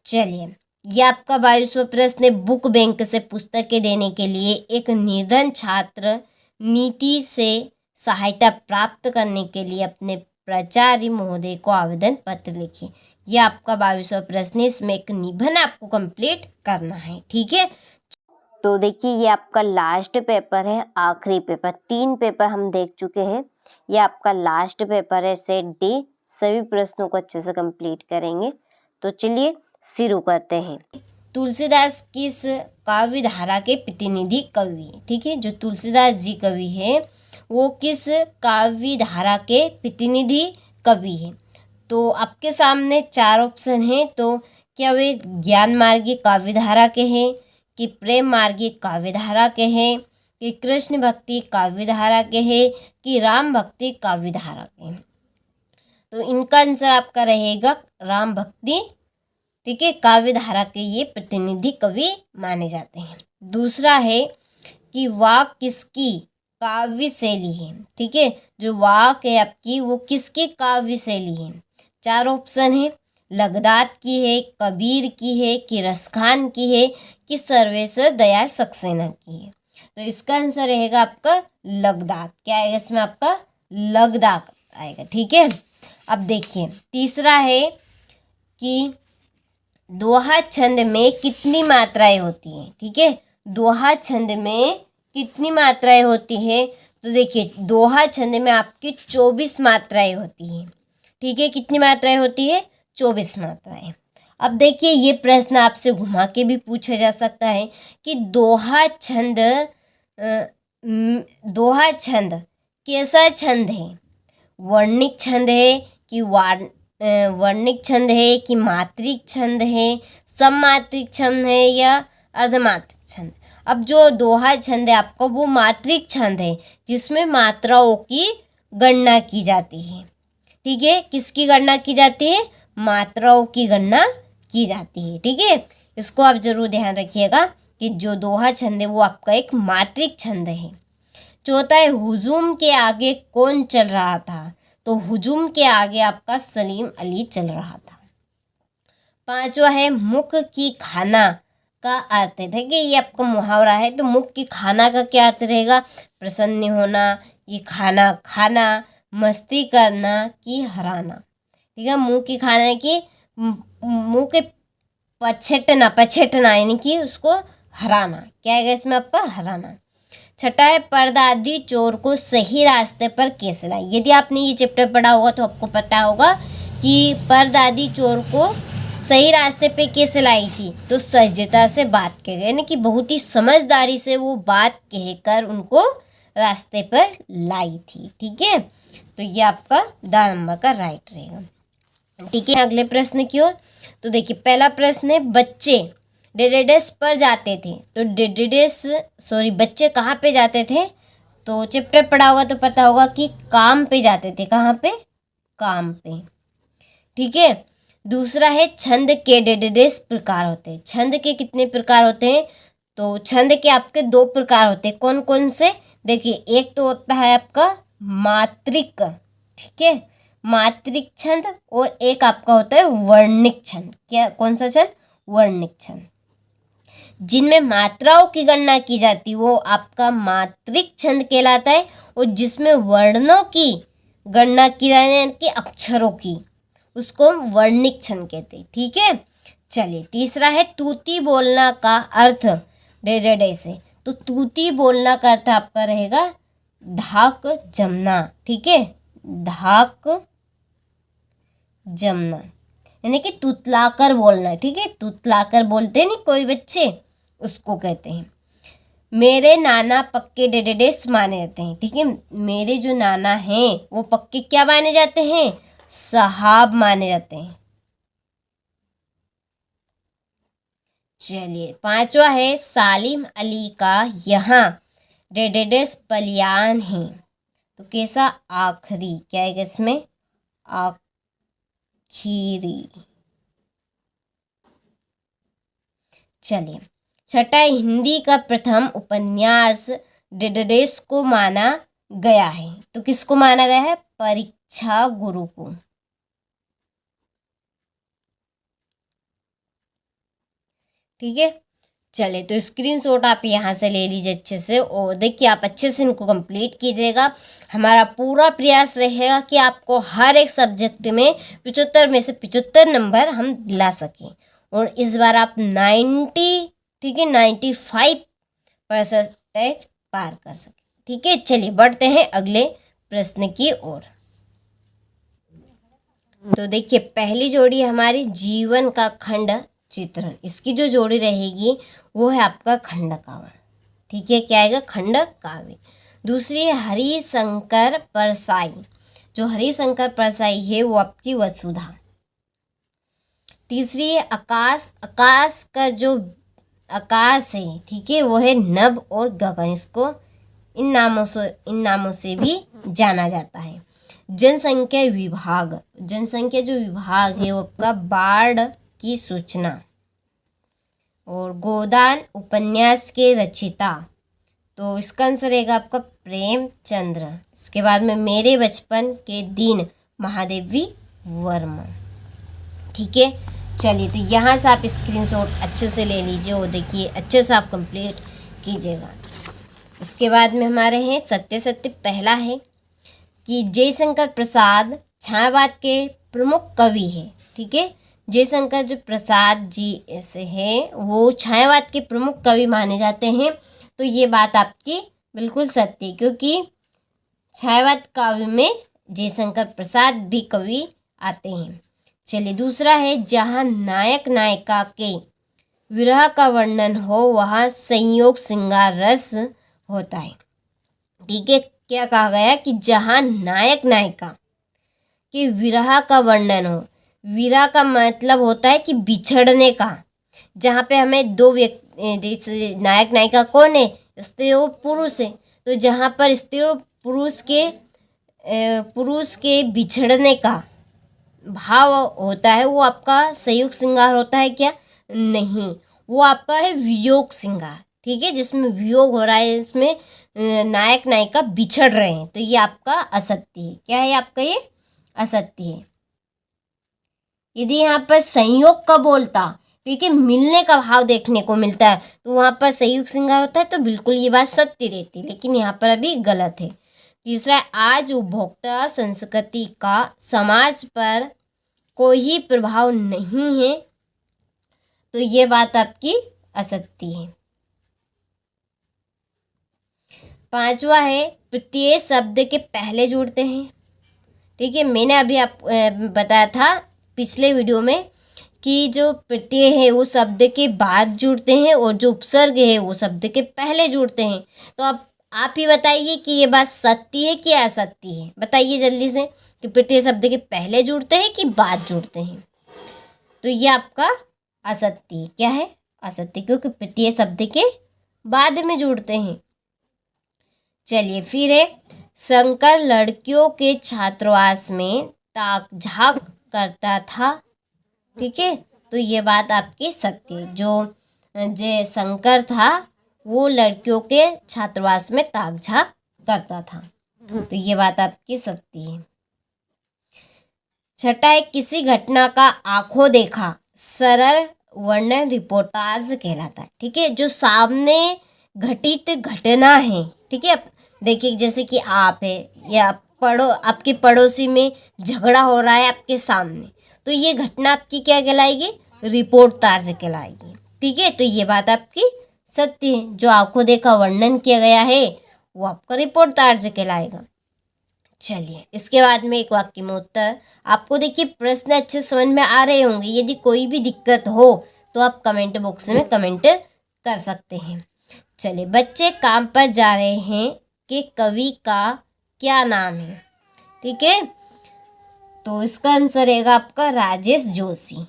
चलिए, यह आपका 22वां प्रश्न है। बुक बैंक से पुस्तकें देने के लिए एक निर्धन छात्र नीति से सहायता प्राप्त करने के लिए अपने प्राचार्य महोदय को आवेदन पत्र लिखिए। यह आपका 22वां प्रश्न है। इसमें एक निबंध आपको कंप्लीट करना है। ठीक है। तो देखिए ये आपका लास्ट पेपर है, आखिरी पेपर। 3 पेपर हम देख चुके हैं। ये आपका लास्ट पेपर है, सेट डी। सभी प्रश्नों को अच्छे से कंप्लीट करेंगे। तो चलिए शुरू करते हैं। तुलसीदास किस काव्य धारा के प्रतिनिधि कवि है? ठीक है, जो तुलसीदास जी कवि है वो किस काव्य धारा के प्रतिनिधि कवि है? तो आपके सामने 4 ऑप्शन हैं, तो क्या वे ज्ञान मार्गी काव्य धारा के हैं, कि प्रेम मार्गी काव्य धारा के हैं, कि कृष्ण भक्ति काव्य धारा के हैं, कि राम भक्ति काव्य धारा के हैं? तो इनका आंसर आपका रहेगा राम भक्ति, ठीक है, काव्य धारा के ये प्रतिनिधि कवि माने जाते हैं। दूसरा है कि वाक किसकी काव्य शैली है? ठीक है, जो वाक है आपकी वो किसकी काव्य शैली है? 4 ऑप्शन है, लगदात की है, कबीर की है, कि रसखान की है, कि सर्वेश्वर दयाल सक्सेना की है? तो इसका आंसर रहेगा आपका लगदात। क्या आएगा इसमें? आपका लगदात आएगा। ठीक है, अब देखिए तीसरा है कि दोहा छंद में कितनी मात्राएं होती हैं? ठीक है, दोहा छंद में कितनी मात्राएं होती है? तो देखिए दोहा छंद में आपकी 24 मात्राएं होती हैं। ठीक है, कितनी मात्राएं होती है? 24 मात्राएं। अब देखिए ये प्रश्न आपसे घुमा के भी पूछा जा सकता है कि दोहा छंद कैसा छंद है? वर्णिक छंद है कि वर्णिक छंद है, कि मात्रिक छंद है, सममात्रिक छंद है, या अर्धमात्रिक छंद? अब जो दोहा छंद है आपका वो मात्रिक छंद है, जिसमें मात्राओं की गणना की जाती है। ठीक है, किसकी गणना की जाती है? मात्राओं की गणना की जाती है। ठीक है, इसको आप जरूर ध्यान रखिएगा कि जो दोहा छंद है वो आपका एक मात्रिक छंद है। चौथा है हुजूम के आगे कौन चल रहा था? तो हुजूम के आगे आपका सलीम अली चल रहा था। 5वां है मुख की खाना का अर्थ है। देखिए ये आपका मुहावरा है, तो मुख की खाना का क्या अर्थ रहेगा? प्रसन्न होना, ये खाना खाना, मस्ती करना, कि हराना? ठीक है, मुंह की खाना की मुंह के पछेटना यानी कि उसको हराना। क्या है इसमें आपका? हराना। 6वां है परदादी चोर को सही रास्ते पर कैसे लाई? यदि आपने ये चैप्टर पढ़ा होगा तो आपको पता होगा कि परदादी चोर को सही रास्ते पे कैसे लाई थी? तो सजता से बात कह गए, यानी कि बहुत ही समझदारी से वो बात कहकर उनको रास्ते पर लाई थी। ठीक है, तो ये आपका द नंबर का राइट रहेगा। ठीक है, अगले प्रश्न की ओर। तो देखिए पहला प्रश्न है बच्चे डेडेडेस पर जाते थे। तो बच्चे कहाँ पे जाते थे? तो चैप्टर पढ़ा होगा तो पता होगा कि काम पे जाते थे। कहाँ पे? काम पे। ठीक है, दूसरा है छंद के डेडेडेस प्रकार होते हैं। छंद के कितने प्रकार होते हैं? तो छंद के आपके 2 प्रकार होते हैं। कौन कौन से? देखिए एक तो होता है आपका मात्रिक, ठीक है, मात्रिक छंद, और एक आपका होता है वर्णिक छंद। क्या? कौन सा छंद? वर्णिक छंद। जिनमें मात्राओं की गणना की जाती वो आपका मात्रिक छंद कहलाता है, और जिसमें वर्णों की गणना की जाती है कि अक्षरों की, उसको वर्णिक छंद कहते हैं। ठीक है, चलिए तीसरा है तूती बोलना का अर्थ डेडेडे से। तो तूती बोलना का अर्थ आपका रहेगा धाक जमना। ठीक है, धाक जमना यानी कि तुतलाकर बोलना। ठीक है, तुतलाकर बोलते नहीं कोई बच्चे, उसको कहते हैं। मेरे नाना पक्के डेडेडेस माने जाते हैं। ठीक है, मेरे जो नाना हैं वो पक्के क्या माने जाते हैं? साहब माने जाते हैं। चलिए 5वां है सालिम अली का यहाँ डेडेडेस पलियान है। तो कैसा? आखिरी। क्या है इसमें? आखिरी। चलिए 6वां हिंदी का प्रथम उपन्यास डेडेडेस को माना गया है। तो किसको माना गया है? परीक्षा गुरु को। ठीक है, चले तो स्क्रीनशॉट आप यहाँ से ले लीजिए अच्छे से, और देखिए आप अच्छे से इनको कंप्लीट कीजिएगा। हमारा पूरा प्रयास रहेगा कि आपको हर एक सब्जेक्ट में 75 में से 75 नंबर हम दिला सकें, और इस बार आप 90, ठीक है, 95% पार कर सकें। ठीक है, चलिए बढ़ते हैं अगले प्रश्न की ओर। तो देखिए पहली जोड़ी हमारी जीवन का खंड चित्रण। इसकी जो जोड़ी रहेगी वो है आपका खंड काव्य। ठीक है, क्या आएगा? खंड काव्य। दूसरी है हरिशंकर परसाई। जो हरिशंकर परसाई है वो आपकी वसुधा। तीसरी है आकाश। आकाश का जो आकाश है, ठीक है, वो है नभ और गगन। इसको इन नामों से भी जाना जाता है। जनसंख्या विभाग। जनसंख्या जो विभाग है वो आपका बाढ़ की सूचना। और गोदान उपन्यास के रचिता, तो इसका आंसर रहेगा आपका प्रेमचंद्र। इसके बाद में मेरे बचपन के दिन महादेवी वर्मा। ठीक है, चलिए तो यहाँ से आप स्क्रीनशॉट अच्छे से ले लीजिए और देखिए अच्छे से आप कंप्लीट कीजिएगा। इसके बाद में हमारे हैं सत्य सत्य। पहला है कि जयशंकर प्रसाद छायावाद के प्रमुख कवि है। ठीक है, जयशंकर जो प्रसाद जी ऐसे हैं वो छायावाद के प्रमुख कवि माने जाते हैं। तो ये बात आपकी बिल्कुल सत्य है, क्योंकि छायावाद काव्य में जयशंकर प्रसाद भी कवि आते हैं। चलिए दूसरा है जहाँ नायक नायिका के विरह का वर्णन हो वहाँ संयोग श्रृंगार रस होता है। ठीक है, क्या कहा गया कि जहाँ नायक नायिका के विरह का वर्णन हो। विरह का मतलब होता है कि बिछड़ने का। जहाँ पे हमें दो व्यक्ति, नायक नायिका कौन है? स्त्री और पुरुष है। तो जहाँ पर स्त्री और पुरुष के बिछड़ने का भाव होता है वो आपका संयोग श्रृंगार होता है क्या? नहीं, वो आपका है वियोग श्रृंगार। ठीक है, जिसमें वियोग हो रहा है, इसमें नायक नायिका बिछड़ रहे हैं, तो ये आपका असत्य है। क्या है आपका? ये असत्य है। यदि यहाँ पर संयोग का बोलता, ठीक है, मिलने का भाव देखने को मिलता है, तो वहाँ पर संयोग श्रृंगार होता है, तो बिल्कुल ये बात सत्य रहती, लेकिन यहाँ पर अभी गलत है। तीसरा, आज उपभोक्ता संस्कृति का समाज पर कोई प्रभाव नहीं है, तो ये बात आपकी असत्य है। पांचवा है प्रत्येक शब्द के पहले जुड़ते हैं। ठीक है, मैंने अभी आप बताया था पिछले वीडियो में कि जो प्रत्यय है वो शब्द के बाद जुड़ते हैं और जो उपसर्ग है वो शब्द के पहले जुड़ते हैं। तो अब आप ही बताइए कि ये बात सत्य है कि असत्य है? बताइए जल्दी से कि प्रत्यय शब्द के पहले जुड़ते हैं कि बाद जुड़ते हैं? तो ये आपका असत्य है। क्या है? असत्य, क्योंकि प्रत्यय शब्द के बाद में जुड़ते हैं। चलिए फिर है शंकर लड़कियों के छात्रावास में ताक झाक करता था। ठीक है, तो ये बात आपकी सत्य है। जो शंकर था वो लड़कियों के छात्रावास में ताक झाक करता था, तो ये बात आपकी सत्य है। छठा है किसी घटना का आंखों देखा सरल वर्णन रिपोर्टाज कहलाता है। ठीक है, जो सामने घटित घटना है, ठीक है, देखिए जैसे कि आप है या आपके पड़ोसी में झगड़ा हो रहा है आपके सामने, तो ये घटना आपकी क्या कहलाएगी? रिपोर्टाज कहलाएगी। ठीक है, तो ये बात आपकी सत्य है। जो आंखों देखा वर्णन किया गया है वो आपका रिपोर्टाज कहलाएगा। चलिए इसके बाद में एक वाक्य में उत्तर। आपको देखिए प्रश्न अच्छे समझ में आ रहे होंगे। यदि कोई भी दिक्कत हो तो आप कमेंट बॉक्स में कमेंट कर सकते हैं। चलिए, बच्चे काम पर जा रहे हैं कि कवि का क्या नाम है? ठीक है, तो इसका आंसर रहेगा आपका राजेश जोशी।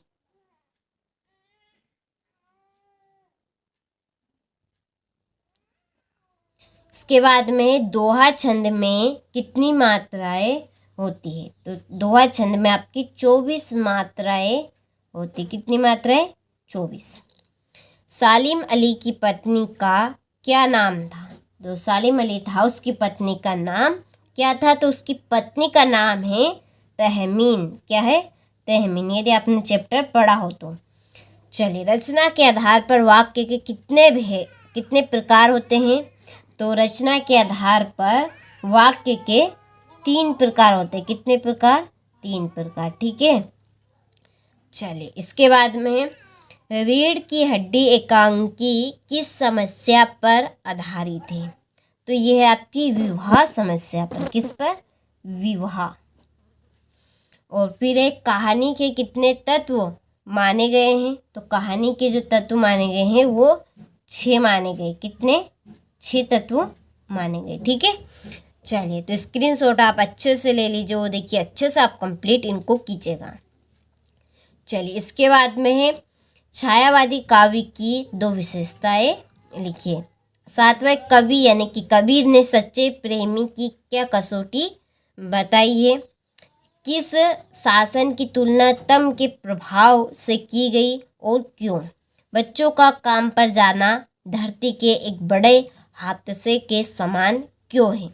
इसके बाद में दोहा छंद में कितनी मात्राएं होती है? तो दोहा छंद में आपकी 24 मात्राएं होती। कितनी मात्राएं? 24। सालिम अली की पत्नी का क्या नाम था? तो सालिम अली था, उसकी पत्नी का नाम क्या था? तो उसकी पत्नी का नाम है तहमीन। क्या है? तहमीन, यदि आपने चैप्टर पढ़ा हो तो। चलिए, रचना के आधार पर वाक्य के कितने प्रकार होते हैं? तो रचना के आधार पर वाक्य के 3 प्रकार होते हैं। कितने प्रकार? 3 प्रकार। ठीक है, चलिए इसके बाद में रीढ़ की हड्डी एकांकी किस समस्या पर आधारित है? तो यह है आपकी विवाह समस्या पर। किस पर? विवाह। और फिर एक कहानी के कितने तत्व? माने गए हैं, तो कहानी के जो तत्व माने गए हैं वो 6 माने गए। कितने? 6 तत्व माने गए। ठीक है, चलिए तो स्क्रीनशॉट आप अच्छे से ले लीजिए। वो देखिए अच्छे से आप कंप्लीट इनको कीजिएगा। चलिए इसके बाद में है छायावादी काव्य की 2 विशेषताएं लिखिए। 7वां कवि यानी कि कबीर ने सच्चे प्रेमी की क्या कसौटी बताई है? किस शासन की तुलना तम के प्रभाव से की गई और क्यों? बच्चों का काम पर जाना धरती के एक बड़े हादसे के समान क्यों है?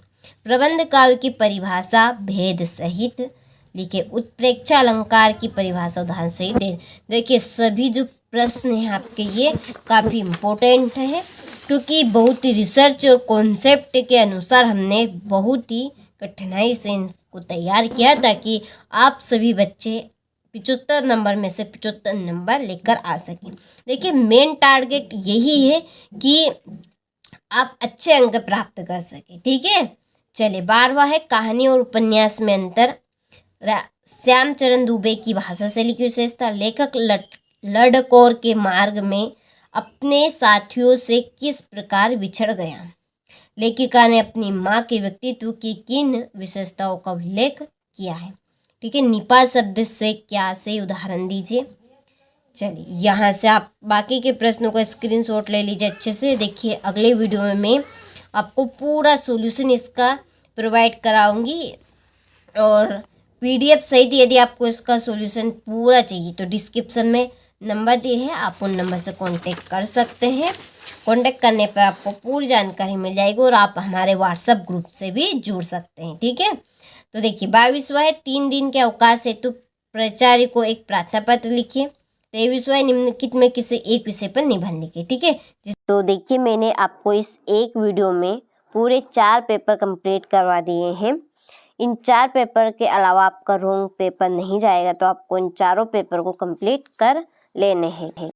प्रबंध काव्य की परिभाषा भेद सहित लिखिए। उत्प्रेक्षा अलंकार की परिभाषा उदाहरण सहित दे। देखिए सभी जो प्रश्न हैं आपके ये काफ़ी इम्पोर्टेंट है, क्योंकि बहुत ही रिसर्च और कॉन्सेप्ट के अनुसार हमने बहुत ही कठिनाई से इनको तैयार किया ताकि आप सभी बच्चे 75 नंबर में से 75 नंबर लेकर आ सकें। देखिए मेन टारगेट यही है कि आप अच्छे अंक प्राप्त कर सकें। ठीक है, चलिए 12वां है कहानी और उपन्यास में अंतर। श्यामचरण दुबे की भाषा शैली की विशेषता। लेखक लडकौर के मार्ग में अपने साथियों से किस प्रकार बिछड़ गया? लेखिका ने अपनी माँ के व्यक्तित्व की किन विशेषताओं का उल्लेख किया है? ठीक है, निपा शब्द से क्या से उदाहरण दीजिए। चलिए यहाँ से आप बाकी के प्रश्नों का स्क्रीनशॉट ले लीजिए अच्छे से। देखिए अगले वीडियो में मैं आपको पूरा सॉल्यूशन इसका प्रोवाइड कराऊंगी, और PDF सहित यदि आपको इसका सॉल्यूशन पूरा चाहिए तो डिस्क्रिप्शन में नंबर दिए हैं, आप उन नंबर से कांटेक्ट कर सकते हैं। कांटेक्ट करने पर आपको पूरी जानकारी मिल जाएगी और आप हमारे व्हाट्सएप ग्रुप से भी जुड़ सकते हैं। ठीक है, तो देखिए 22वां है 3 दिन के अवकाश हेतु प्राचार्य को एक प्रार्थना पत्र लिखिए। 23वां निम्नलिखित में किसी एक विषय पर निबंध लिखिए। ठीक है, तो देखिए मैंने आपको इस एक वीडियो में पूरे 4 पेपर कंप्लीट करवा दिए हैं। इन 4 पेपर के अलावा आपका रोंग पेपर नहीं जाएगा, तो आपको इन चारों पेपर को कंप्लीट कर लेने हैं।